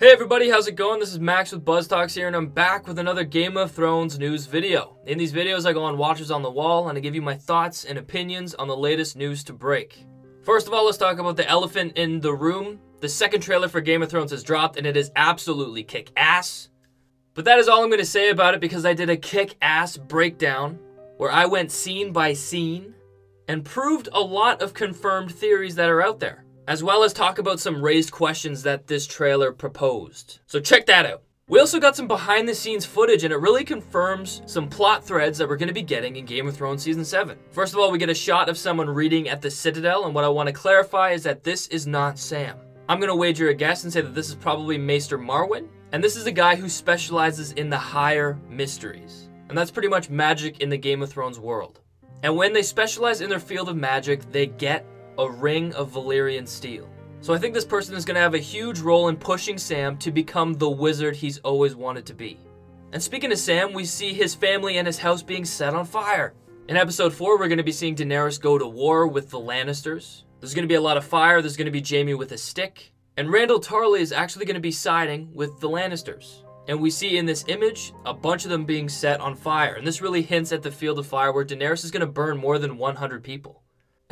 Hey everybody, how's it going? This is Max with BuzzTox here, and I'm back with another Game of Thrones news video. In these videos, I go on Watchers on the Wall, and I give you my thoughts and opinions on the latest news to break. First of all, let's talk about the elephant in the room. The second trailer for Game of Thrones has dropped, and it is absolutely kick-ass. But that is all I'm going to say about it, because I did a kick-ass breakdown, where I went scene by scene, and proved a lot of confirmed theories that are out there, as well as talk about some raised questions that this trailer proposed. So check that out. We also got some behind the scenes footage, and it really confirms some plot threads that we're going to be getting in Game of Thrones Season 7. First of all, we get a shot of someone reading at the Citadel, and what I want to clarify is that this is not Sam. I'm going to wager a guess and say that this is probably Maester Marwyn, and this is a guy who specializes in the higher mysteries. And that's pretty much magic in the Game of Thrones world. And when they specialize in their field of magic, they get a ring of Valyrian steel. So I think this person is going to have a huge role in pushing Sam to become the wizard he's always wanted to be. And speaking of Sam, we see his family and his house being set on fire. In episode 4, we're going to be seeing Daenerys go to war with the Lannisters. There's going to be a lot of fire. There's going to be Jaime with a stick. And Randall Tarley is actually going to be siding with the Lannisters. And we see in this image a bunch of them being set on fire. And this really hints at the field of fire where Daenerys is going to burn more than 100 people.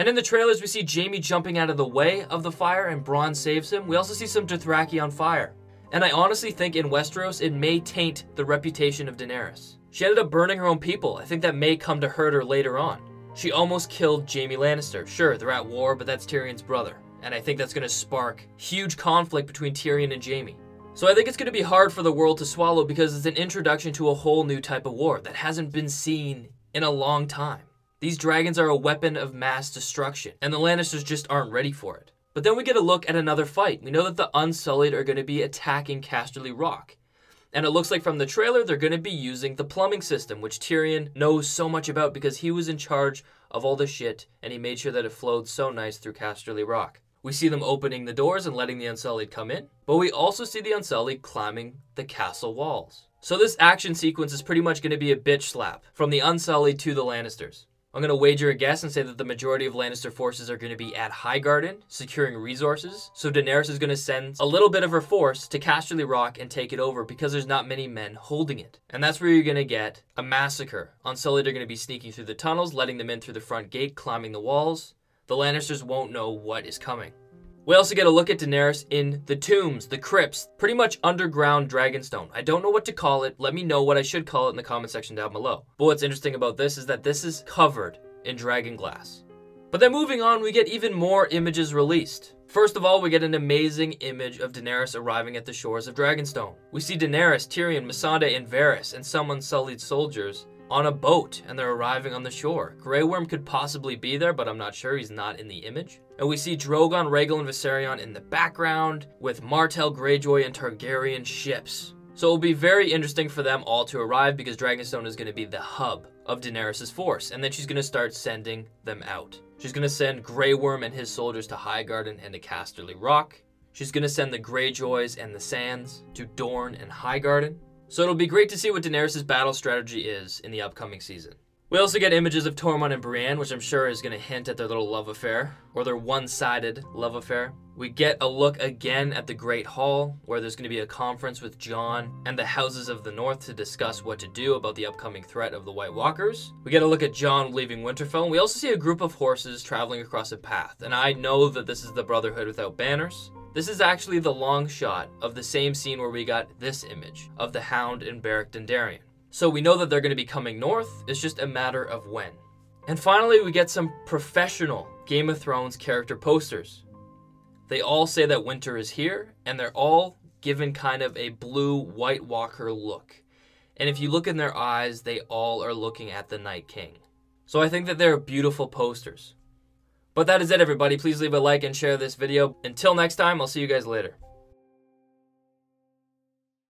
And in the trailers, we see Jaime jumping out of the way of the fire and Bronn saves him. We also see some Dothraki on fire. And I honestly think in Westeros, it may taint the reputation of Daenerys. She ended up burning her own people. I think that may come to hurt her later on. She almost killed Jaime Lannister. Sure, they're at war, but that's Tyrion's brother. And I think that's going to spark huge conflict between Tyrion and Jaime. So I think it's going to be hard for the world to swallow because it's an introduction to a whole new type of war that hasn't been seen in a long time. These dragons are a weapon of mass destruction, and the Lannisters just aren't ready for it. But then we get a look at another fight. We know that the Unsullied are going to be attacking Casterly Rock. And it looks like from the trailer, they're going to be using the plumbing system, which Tyrion knows so much about because he was in charge of all the shit, and he made sure that it flowed so nice through Casterly Rock. We see them opening the doors and letting the Unsullied come in, but we also see the Unsullied climbing the castle walls. So this action sequence is pretty much going to be a bitch slap from the Unsullied to the Lannisters. I'm going to wager a guess and say that the majority of Lannister forces are going to be at Highgarden, securing resources. So Daenerys is going to send a little bit of her force to Casterly Rock and take it over because there's not many men holding it. And that's where you're going to get a massacre. Unsullied are going to be sneaking through the tunnels, letting them in through the front gate, climbing the walls. The Lannisters won't know what is coming. We also get a look at Daenerys in the tombs, the crypts, pretty much underground Dragonstone. I don't know what to call it. Let me know what I should call it in the comment section down below. But what's interesting about this is that this is covered in dragon glass. But then moving on, we get even more images released. First of all, we get an amazing image of Daenerys arriving at the shores of Dragonstone. We see Daenerys, Tyrion, Missandei, and Varys, and some Unsullied soldiers on a boat, and they're arriving on the shore. Grey Worm could possibly be there, but I'm not sure. He's not in the image. And we see Drogon, Rhaegal, and Viserion in the background with Martell, Greyjoy, and Targaryen ships. So it'll be very interesting for them all to arrive because Dragonstone is going to be the hub of Daenerys' force, and then she's going to start sending them out. She's going to send Grey Worm and his soldiers to Highgarden and to Casterly Rock. She's going to send the Greyjoys and the Sands to Dorne and Highgarden. So it'll be great to see what Daenerys' battle strategy is in the upcoming season. We also get images of Tormund and Brienne, which I'm sure is going to hint at their little love affair, or their one-sided love affair. We get a look again at the Great Hall, where there's going to be a conference with Jon and the Houses of the North to discuss what to do about the upcoming threat of the White Walkers. We get a look at Jon leaving Winterfell, and we also see a group of horses traveling across a path, and I know that this is the Brotherhood without banners. This is actually the long shot of the same scene where we got this image of the Hound and Beric Dondarrion. So we know that they're going to be coming north, it's just a matter of when. And finally, we get some professional Game of Thrones character posters. They all say that winter is here, and they're all given kind of a blue White Walker look. And if you look in their eyes, they all are looking at the Night King. So I think that they're beautiful posters. But that is it, everybody. Please leave a like and share this video. Until next time, I'll see you guys later.